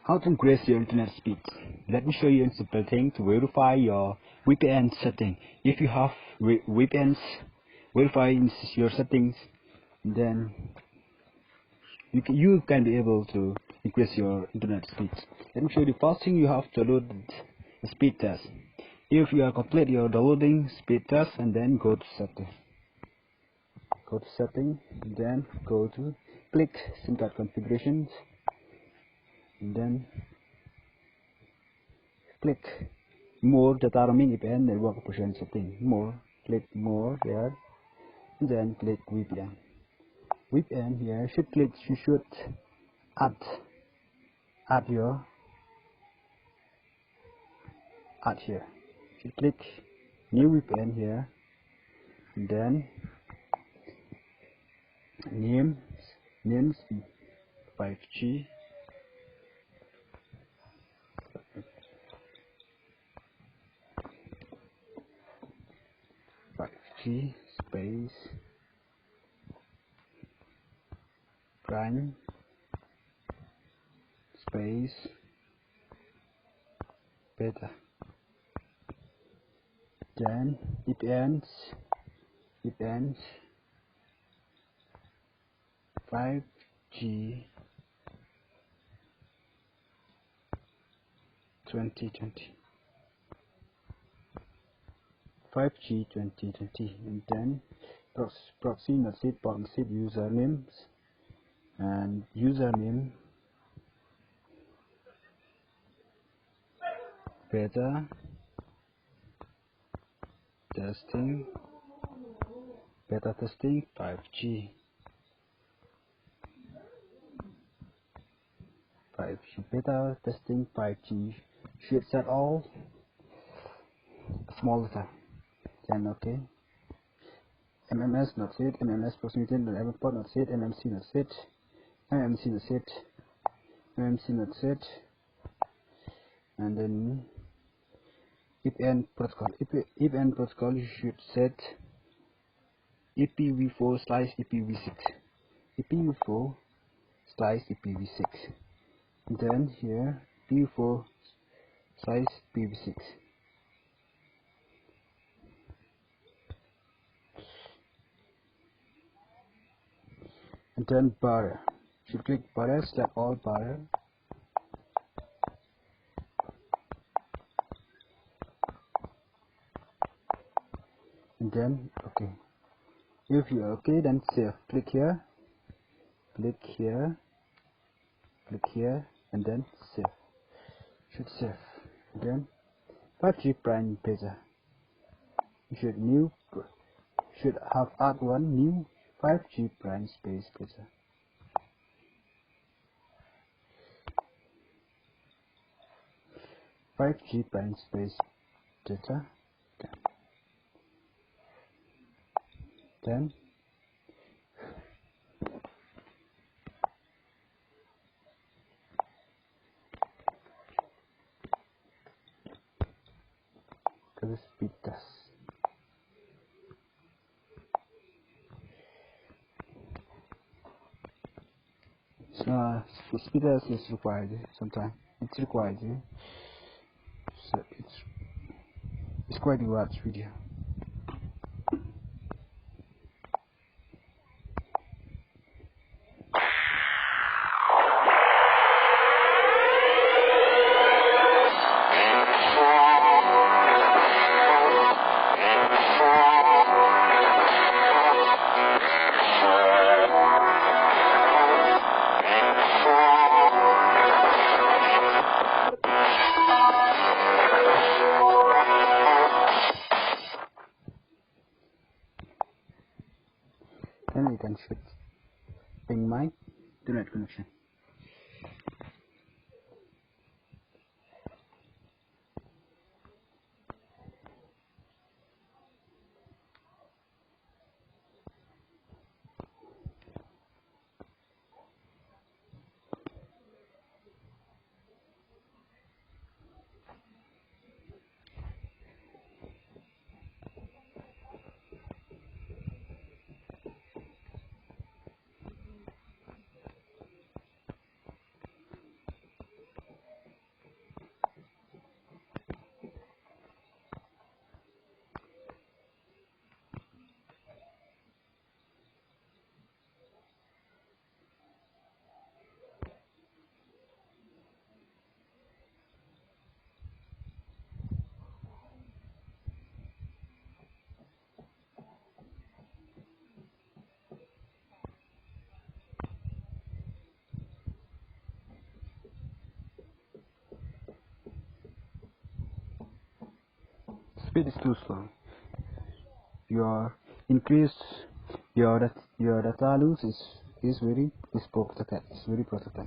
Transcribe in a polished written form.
How to increase your internet speed? Let me show you a simple thing to verify your VPN setting. If you have VPNs, verify your settings, then you can be able to increase your internet speed. Let me show you. The first thing, you have to download the speed test. If you are complete your downloading speed test, and then go to setting. Go to setting, then go to click SIM card configurations, and then click more data roaming VPN network operation setting. More, click more there, and then click VPN. VPN here, you should add here. You click new VPN here, and then names 5G. Space prime space beta, then VPNs 5G 2020 and then proxy message usernames and username beta testing 5G beta testing 5G. Should set all small letter, then okay. MMS not set, MMS proximity not port not set, MMC not set, not set, and then VPN protocol. VPN protocol, you should set IPv4/IPv6, IPv4/IPv6. Then here IPv4/IPv6. And then barrier. Should click barrier, select all barrier. And then okay. If you are okay, then save. Click here, and then save. Should save. And then 5G prime beta. You should have add one new 5G prime space beta. Then to the speed test. Speed test is required sometimes. It's required. So it's quite a large video. Then we can switch ping my internet connection. speed is too slow. Your increase your data loss is protected. It's very protected.